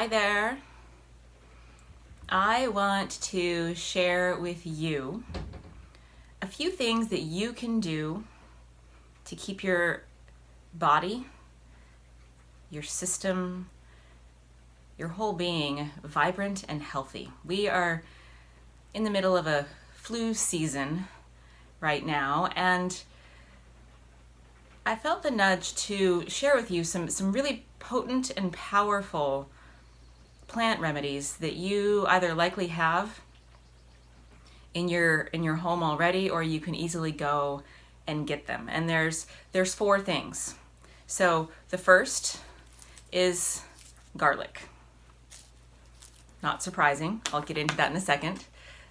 Hi there. I want to share with you a few things that you can do to keep your body, your system, your whole being vibrant and healthy. We are in the middle of a flu season right now, and I felt the nudge to share with you some really potent and powerful plant remedies that you either likely have in your home already, or you can easily go and get them. And there's four things. So the first is garlic. Not surprising. I'll get into that in a second.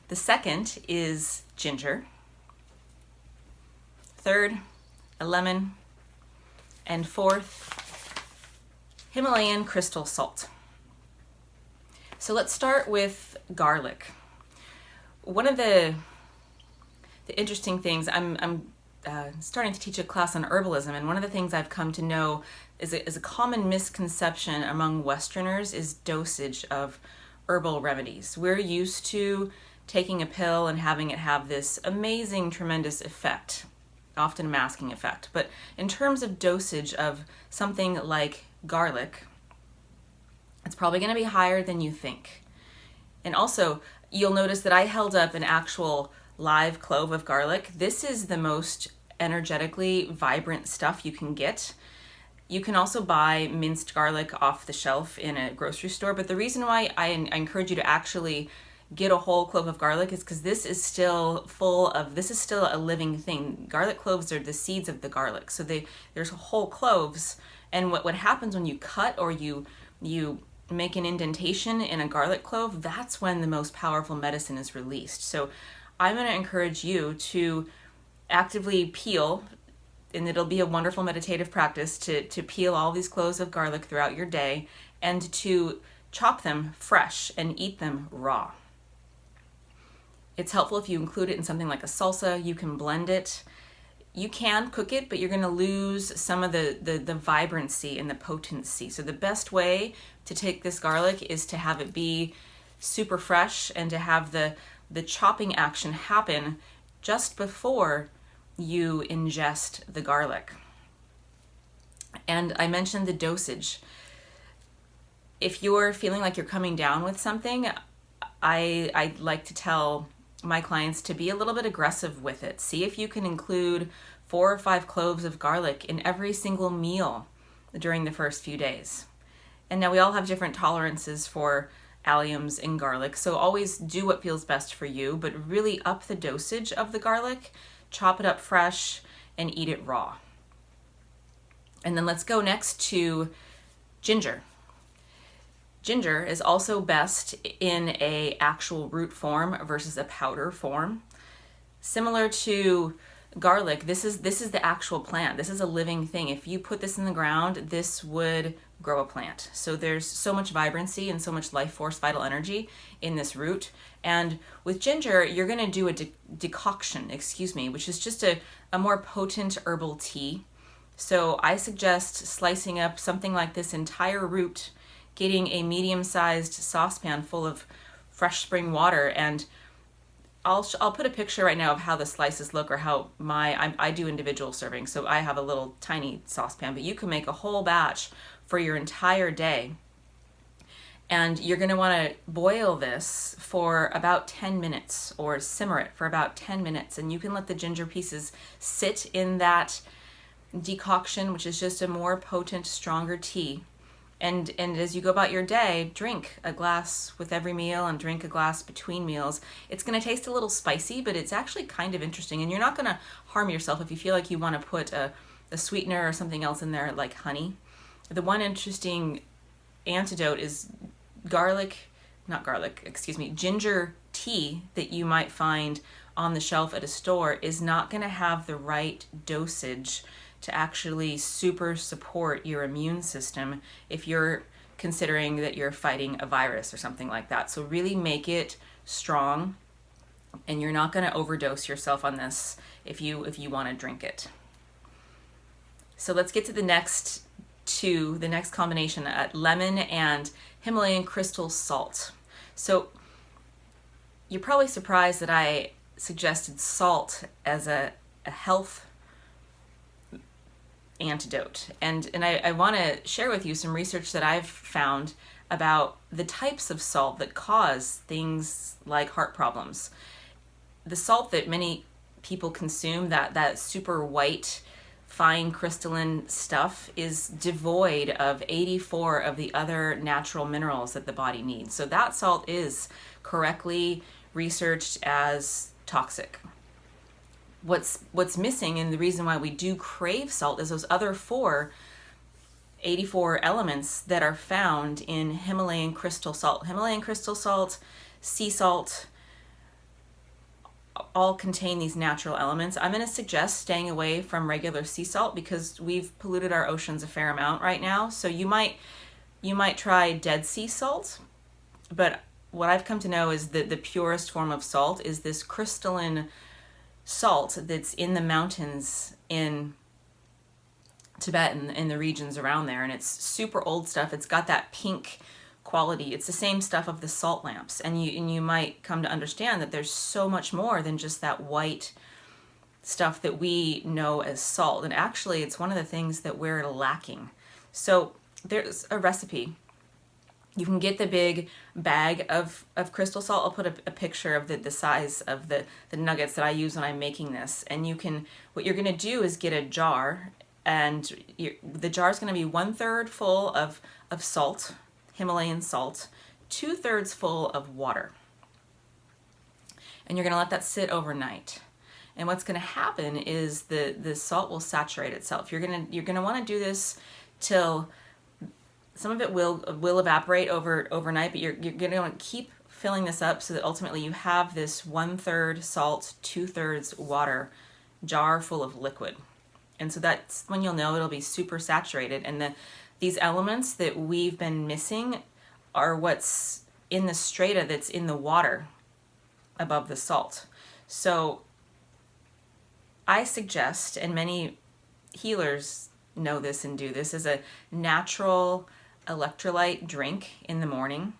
The second is ginger. Third, a lemon. And fourth, Himalayan crystal salt. So let's start with garlic. One of the interesting things, I'm starting to teach a class on herbalism, and one of the things I've come to know is a common misconception among Westerners is dosage of herbal remedies. We're used to taking a pill and having it have this amazing, tremendous effect, often a masking effect. But in terms of dosage of something like garlic, it's probably going to be higher than you think. And also, you'll notice that I held up an actual live clove of garlic. This is the most energetically vibrant stuff you can get. You can also buy minced garlic off the shelf in a grocery store, but the reason why I encourage you to actually get a whole clove of garlic is because this is still a living thing. Garlic cloves are the seeds of the garlic. So there's whole cloves, and what happens when you cut or you make an indentation in a garlic clove, that's when the most powerful medicine is released. So I'm going to encourage you to actively peel, and it'll be a wonderful meditative practice to peel all these cloves of garlic throughout your day and to chop them fresh and eat them raw. It's helpful if you include it in something like a salsa. You can blend it. You can cook it, but you're going to lose some of the vibrancy and the potency. So the best way to take this garlic is to have it be super fresh and to have the chopping action happen just before you ingest the garlic. And I mentioned the dosage. If you're feeling like you're coming down with something, I like to tell my clients to be a little bit aggressive with it. See if you can include 4 or 5 cloves of garlic in every single meal during the first few days. And now we all have different tolerances for alliums and garlic, so always do what feels best for you, but really up the dosage of the garlic, chop it up fresh, and eat it raw. And then let's go next to ginger. Ginger is also best in a actual root form versus a powder form. Similar to garlic, this is the actual plant. This is a living thing. If you put this in the ground, this would grow a plant. So there's so much vibrancy and so much life force, vital energy in this root. And with ginger, you're going to do a decoction, which is just a more potent herbal tea. So I suggest slicing up something like this entire root, getting a medium-sized saucepan full of fresh spring water, and I'll put a picture right now of how the slices look, or how I do individual serving, so I have a little tiny saucepan, but you can make a whole batch for your entire day. And you're going to want to boil this for about 10 minutes or simmer it for about 10 minutes, and you can let the ginger pieces sit in that decoction, which is just a more potent, stronger tea. And as you go about your day, drink a glass with every meal and drink a glass between meals. It's going to taste a little spicy, but it's actually kind of interesting. And you're not going to harm yourself if you feel like you want to put a sweetener or something else in there like honey. The one interesting antidote is ginger tea that you might find on the shelf at a store is not going to have the right dosage to actually super support your immune system if you're considering that you're fighting a virus or something like that. So really make it strong, and you're not going to overdose yourself on this if you want to drink it. So let's get to the next to the next combination, lemon and Himalayan crystal salt. So you're probably surprised that I suggested salt as a health antidote. And I want to share with you some research that I've found about the types of salt that cause things like heart problems. The salt that many people consume, that super white, fine crystalline stuff, is devoid of 84 of the other natural minerals that the body needs. So that salt is correctly researched as toxic. What's missing, and the reason why we do crave salt, is those other 84 elements that are found in Himalayan crystal salt. Himalayan crystal salt, sea salt, all contain these natural elements. I'm going to suggest staying away from regular sea salt because we've polluted our oceans a fair amount right now. So you might try Dead Sea salt, but what I've come to know is that the purest form of salt is this crystalline salt that's in the mountains in Tibet and in the regions around there, and it's super old stuff. It's got that pink quality. It's the same stuff of the salt lamps, and you might come to understand that there's so much more than just that white stuff that we know as salt, and actually it's one of the things that we're lacking. So there's a recipe. You can get the big bag of crystal salt. I'll put a picture of the size of the nuggets that I use when I'm making this. And what you're going to do is get a jar, and the jar is going to be 1/3 full of salt, Himalayan salt, 2/3 full of water. And you're going to let that sit overnight. And what's going to happen is the salt will saturate itself. You're going to want to do this till some of it will evaporate overnight, but you're going to want to keep filling this up so that ultimately you have this 1/3 salt, 2/3 water jar full of liquid. And so that's when you'll know it'll be super saturated. And these elements that we've been missing are what's in the strata that's in the water above the salt. So I suggest, and many healers know this and do this, as a natural electrolyte drink in the morning,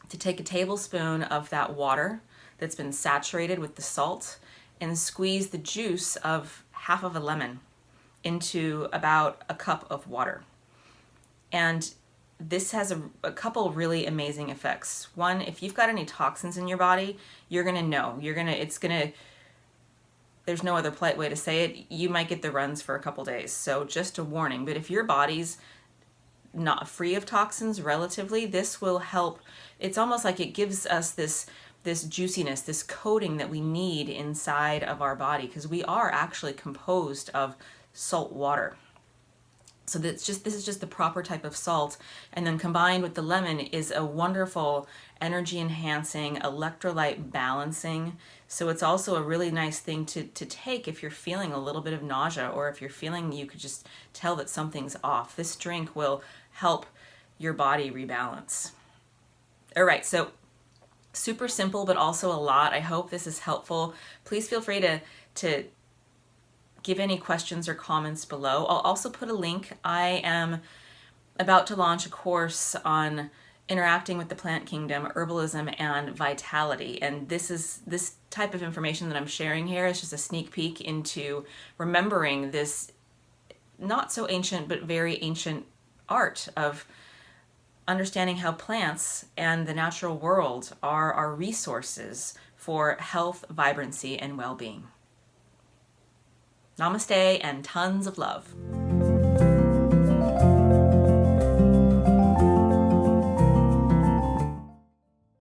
to take a tablespoon of that water that's been saturated with the salt and squeeze the juice of half of a lemon into about a cup of water. And this has a couple really amazing effects. One, if you've got any toxins in your body, you're gonna know. There's no other polite way to say it. You might get the runs for a couple days. So just a warning. But if your body's not free of toxins relatively, this will help. It's almost like it gives us this juiciness, this coating that we need inside of our body, because we are actually composed of salt water. So this is just the proper type of salt, and then combined with the lemon is a wonderful energy enhancing, electrolyte balancing. So it's also a really nice thing to take if you're feeling a little bit of nausea, or if you're feeling you could just tell that something's off. This drink will help your body rebalance. All right, so super simple, but also a lot. I hope this is helpful. Please feel free to give any questions or comments below. I'll also put a link. I am about to launch a course on interacting with the plant kingdom, herbalism, and vitality. And this type of information that I'm sharing here is just a sneak peek into remembering this not so ancient but very ancient art of understanding how plants and the natural world are our resources for health, vibrancy, and well-being. Namaste and tons of love.